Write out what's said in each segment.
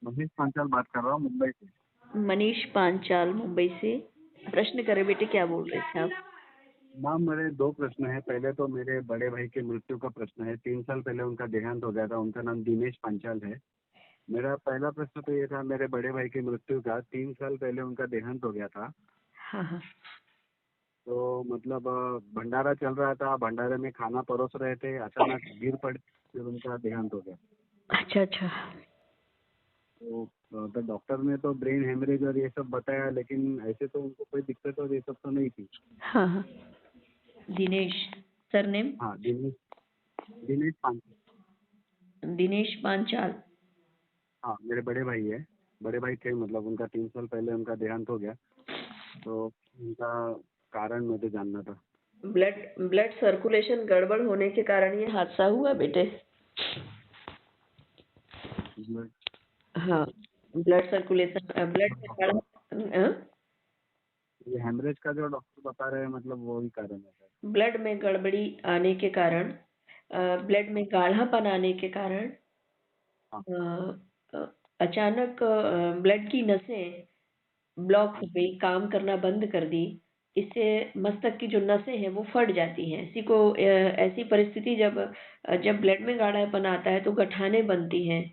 मनीष पांचाल बात कर रहा हूँ मुंबई से। मनीष पांचाल मुंबई से। प्रश्न करें बेटे, क्या बोल रहे थे आप? मैम मेरे दो प्रश्न हैं। पहले तो मेरे बड़े भाई की मृत्यु का प्रश्न है। 3 साल पहले उनका देहांत हो गया था। उनका नाम दिनेश पांचाल है। मेरा पहला प्रश्न तो ये था, मेरे बड़े भाई की मृत्यु का 3 साल पहले उनका देहांत हो गया था। हाँ हाँ। तो मतलब भंडारा चल रहा था, भंडारे में खाना परोस रहे थे, अचानक गिर पड़े, फिर उनका देहांत हो गया। अच्छा अच्छा। तो डॉक्टर ने तो ब्रेन हेमरेज और ये सब बताया, लेकिन ऐसे तो उनको कोई दिक्कत और ये सब तो नहीं थी। हाँ हाँ। दिनेश सरनेम? हाँ, दिनेश दिनेश पांचाल। दिनेश पांचाल। हाँ, मेरे बड़े भाई है। बड़े भाई थे, मतलब उनका 3 साल पहले उनका देहांत हो गया। तो उनका कारण मुझे जानना था। ब्लड ब्लड सर्कुलेशन गड़बड़ होने के कारण ये हादसा हुआ बेटे। ब्लड हाँ, ब्लड सर्कुलेशन, ब्लड में हाँ? ये हेमरेज का जो डॉक्टर बता रहे हैं, मतलब वो ही कारण है सर। ब्लड में गड़बड़ी आने के कारण, ब्लड में गाढ़ापन आने के कारण, हाँ। अ, अचानक ब्लड की नसें ब्लॉक हो गई, काम करना बंद कर दी। इससे मस्तक की जो नसें हैं वो फट जाती हैं। ऐसी परिस्थिति जब ब्लड में गाढ़ापन आता है तो गठाने बनती हैं।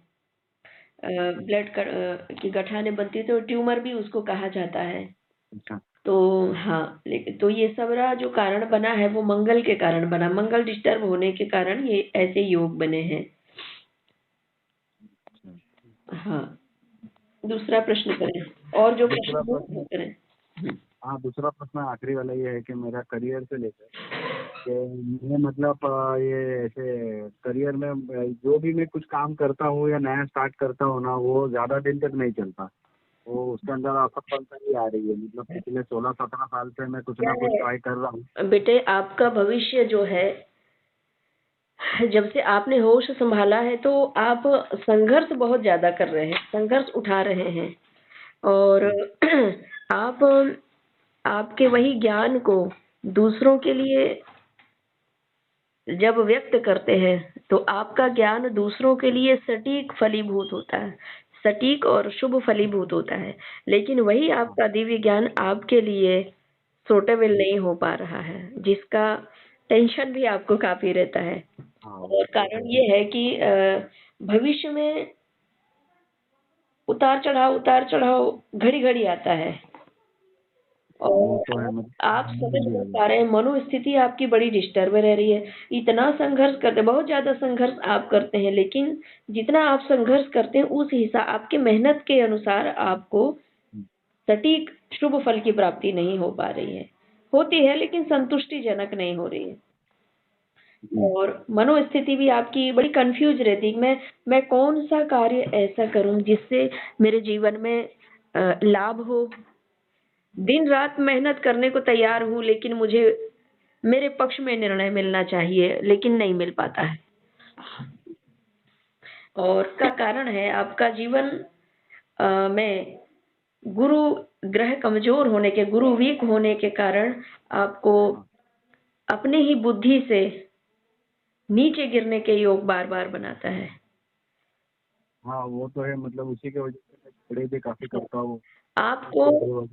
की गठाने बनती है तो ट्यूमर भी उसको कहा जाता है। अच्छा। तो हाँ, लेकिन तो ये सब रहा जो कारण बना है वो मंगल के कारण बना। मंगल डिस्टर्ब होने के कारण ये ऐसे योग बने हैं। हाँ, दूसरा प्रश्न करें और जो दूसरा प्रश्न हो वो प्रश्न। करें। हाँ, दूसरा प्रश्न आखिरी वाला ये है कि मेरा करियर से लेकर कि मैं मतलब ये ऐसे करियर में जो भी मैं कुछ काम करता हूँ या नया स्टार्ट करता हूँ ना, वो ज़्यादा दिन तक नहीं चलता। वो उसके अंदर असफलता ही आ रही है। मतलब पिछले 16-17 साल से मैं कुछ क्या ना कुछ है ट्राई कर रहा हूँ। बेटे, आपका भविष्य जो है, जब से आपने होश संभाला है तो आप संघर्ष बहुत ज्यादा कर रहे हैं, संघर्ष उठा रहे हैं। और आप आपके वही ज्ञान को दूसरों के लिए जब व्यक्त करते हैं तो आपका ज्ञान दूसरों के लिए सटीक फलीभूत होता है, सटीक और शुभ फलीभूत होता है। लेकिन वही आपका दिव्य ज्ञान आपके लिए सूटेबल नहीं हो पा रहा है, जिसका टेंशन भी आपको काफी रहता है। हाँ, और कारण ये है कि भविष्य में उतार चढ़ाव घड़ी घड़ी आता है। वो और तो है आप समझ मतलब। नहीं पा रहे हैं, मनोस्थिति आपकी बड़ी डिस्टर्ब रह रही है। इतना संघर्ष करते, बहुत ज्यादा संघर्ष आप करते हैं, लेकिन जितना आप संघर्ष करते हैं उस हिसाब आपके मेहनत के अनुसार आपको सटीक शुभ फल की प्राप्ति नहीं हो पा रही है। होती है लेकिन संतुष्टिजनक नहीं हो रही है। और मनोस्थिति भी आपकी बड़ी कंफ्यूज रहती है। मैं कौन सा कार्य ऐसा करूं जिससे मेरे जीवन में लाभ हो। दिन रात मेहनत करने को तैयार हूँ, लेकिन मुझे मेरे पक्ष में निर्णय मिलना चाहिए, लेकिन नहीं मिल पाता है। और का कारण है आपका जीवन में गुरु ग्रह कमजोर होने के, गुरु वीक होने के कारण आपको अपनी ही बुद्धि से नीचे गिरने के योग बार बार बनाता है। हाँ, वो तो है। मतलब उसी के वजह से मैं पढ़ाई भी काफी करता हूँ। आपको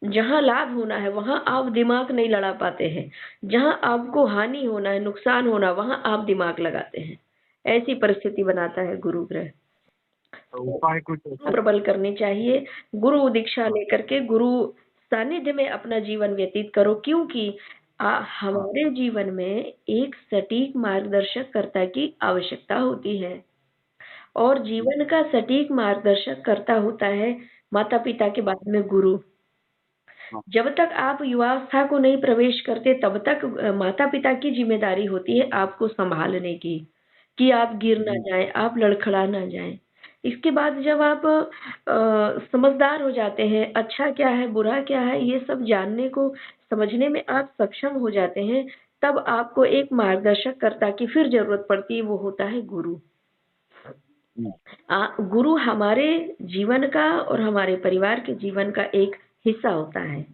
जहां लाभ होना है वहां आप दिमाग नहीं लड़ा पाते हैं, जहां आपको हानि होना है, नुकसान होना, वहां आप दिमाग लगाते हैं। ऐसी परिस्थिति बनाता है गुरु ग्रह। तो उपाय कुछ ऐसा। प्रबल करनी चाहिए। गुरु दीक्षा लेकर के गुरु सानिध्य में अपना जीवन व्यतीत करो, क्योंकि हमारे जीवन में एक सटीक मार्गदर्शक कर्ता की आवश्यकता होती है। और जीवन का सटीक मार्गदर्शक कर्ता होता है माता पिता के बाद में गुरु। जब तक आप युवावस्था को नहीं प्रवेश करते तब तक माता पिता की जिम्मेदारी होती है आपको संभालने की, कि आप गिर ना जाएं, आप लड़खड़ा ना जाएं। इसके बाद जब आप समझदार हो जाते हैं, अच्छा क्या है बुरा क्या है ये सब जानने को, समझने में आप सक्षम हो जाते हैं, तब आपको एक मार्गदर्शक कर्ता की फिर जरूरत पड़ती है, वो होता है गुरु। गुरु हमारे जीवन का और हमारे परिवार के जीवन का एक हिस्सा होता है,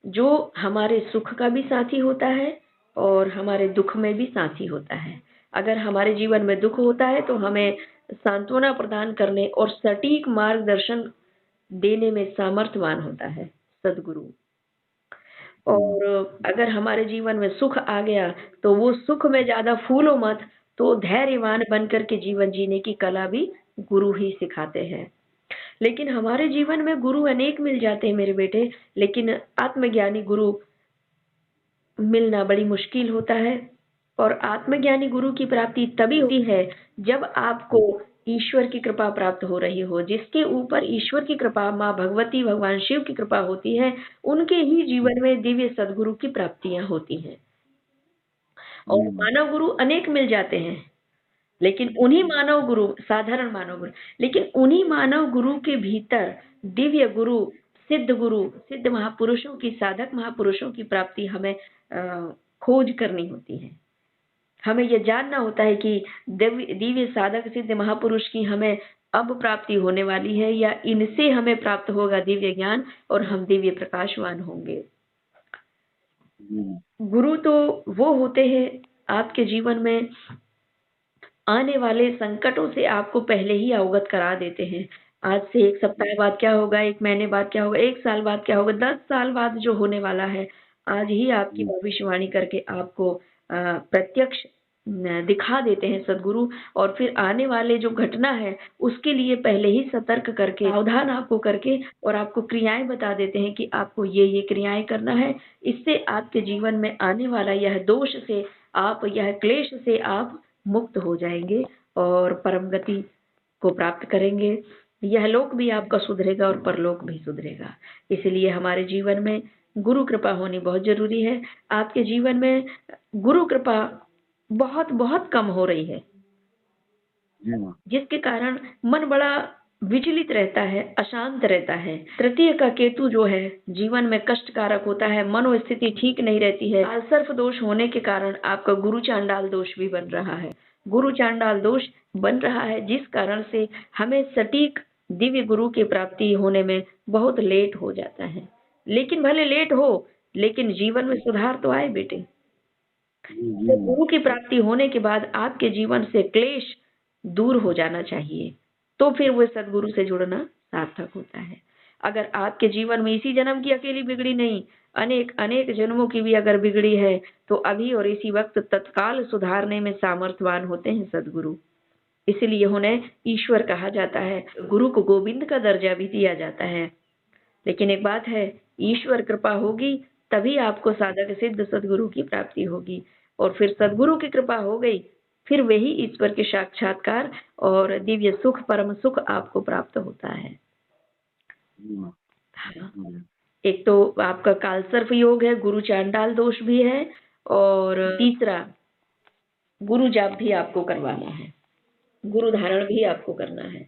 जो हमारे सुख का भी साथी होता है और हमारे दुख में भी साथी होता है। अगर हमारे जीवन में दुख होता है तो हमें सांत्वना प्रदान करने और सटीक मार्गदर्शन देने में सामर्थ्यवान होता है सदगुरु। और अगर हमारे जीवन में सुख आ गया तो वो सुख में ज्यादा फूलो मत, तो धैर्यवान बनकर के जीवन जीने की कला भी गुरु ही सिखाते हैं। लेकिन हमारे जीवन में गुरु अनेक मिल जाते हैं मेरे बेटे, लेकिन आत्मज्ञानी गुरु मिलना बड़ी मुश्किल होता है। और आत्मज्ञानी गुरु की प्राप्ति तभी होती है जब आपको ईश्वर की कृपा प्राप्त हो रही हो। जिसके ऊपर ईश्वर की कृपा, माँ भगवती, भगवान शिव की कृपा होती है, उनके ही जीवन में दिव्य सदगुरु की प्राप्तियां होती हैं। और मानव गुरु अनेक मिल जाते हैं, लेकिन उन्हीं मानव गुरु, साधारण मानव गुरु, लेकिन उन्हीं मानव गुरु के भीतर दिव्य गुरु, सिद्ध महापुरुषों की, साधक महापुरुषों की प्राप्ति हमें खोज करनी होती है। हमें यह जानना होता है कि दिव्य साधक सिद्ध महापुरुष की हमें अब प्राप्ति होने वाली है, या इनसे हमें प्राप्त होगा दिव्य ज्ञान और हम दिव्य प्रकाशवान होंगे। गुरु तो वो होते हैं आपके जीवन में आने वाले संकटों से आपको पहले ही अवगत करा देते हैं। आज से 1 सप्ताह बाद क्या होगा, 1 महीने बाद क्या होगा, 1 साल बाद क्या होगा, 10 साल बाद जो होने वाला है, आज ही आपकी भविष्यवाणी करके आपको प्रत्यक्ष दिखा देते हैं सदगुरु। और फिर आने वाले जो घटना है उसके लिए पहले ही सतर्क करके, सावधान आपको करके, और आपको क्रियाएं बता देते हैं कि आपको ये क्रियाएं करना है। इससे आपके जीवन में आने वाला यह दोष से आप, यह क्लेश से आप मुक्त हो जाएंगे और परम गति को प्राप्त करेंगे। यह लोक भी आपका सुधरेगा और परलोक भी सुधरेगा। इसलिए हमारे जीवन में गुरु कृपा होनी बहुत जरूरी है। आपके जीवन में गुरु कृपा बहुत बहुत कम हो रही है, जिसके कारण मन बड़ा विचलित रहता है, अशांत रहता है। तृतीय का केतु जो है जीवन में कष्टकारक होता है, मनोस्थिति ठीक नहीं रहती है। सर्फ दोष होने के कारण आपका गुरु चांडाल दोष भी बन रहा है। गुरु चांडाल दोष बन रहा है, जिस कारण से हमें सटीक दिव्य गुरु की प्राप्ति होने में बहुत लेट हो जाता है। लेकिन भले लेट हो, लेकिन जीवन में सुधार तो आए बेटे। तो गुरु की प्राप्ति होने के बाद आपके जीवन से क्लेश दूर हो जाना चाहिए, तो फिर वो सदगुरु से जुड़ना सार्थक होता है। अगर आपके जीवन में इसी जन्म की अकेली बिगड़ी नहीं, अनेक अनेक जन्मों की भी अगर बिगड़ी है, तो अभी और इसी वक्त तत्काल सुधारने में सामर्थ्यवान होते हैं सदगुरु। इसलिए उन्हें ईश्वर कहा जाता है। गुरु को गोविंद का दर्जा भी दिया जाता है। लेकिन एक बात है, ईश्वर कृपा होगी तभी आपको साधक सिद्ध सदगुरु की प्राप्ति होगी। और फिर सदगुरु की कृपा हो गई, फिर वही ईश्वर के साक्षात्कार और दिव्य सुख, परम सुख आपको प्राप्त होता है। एक तो आपका कालसर्प योग है, गुरु चांडाल दोष भी है, और तीसरा गुरु जाप भी आपको करवाना है, गुरु धारण भी आपको करना है।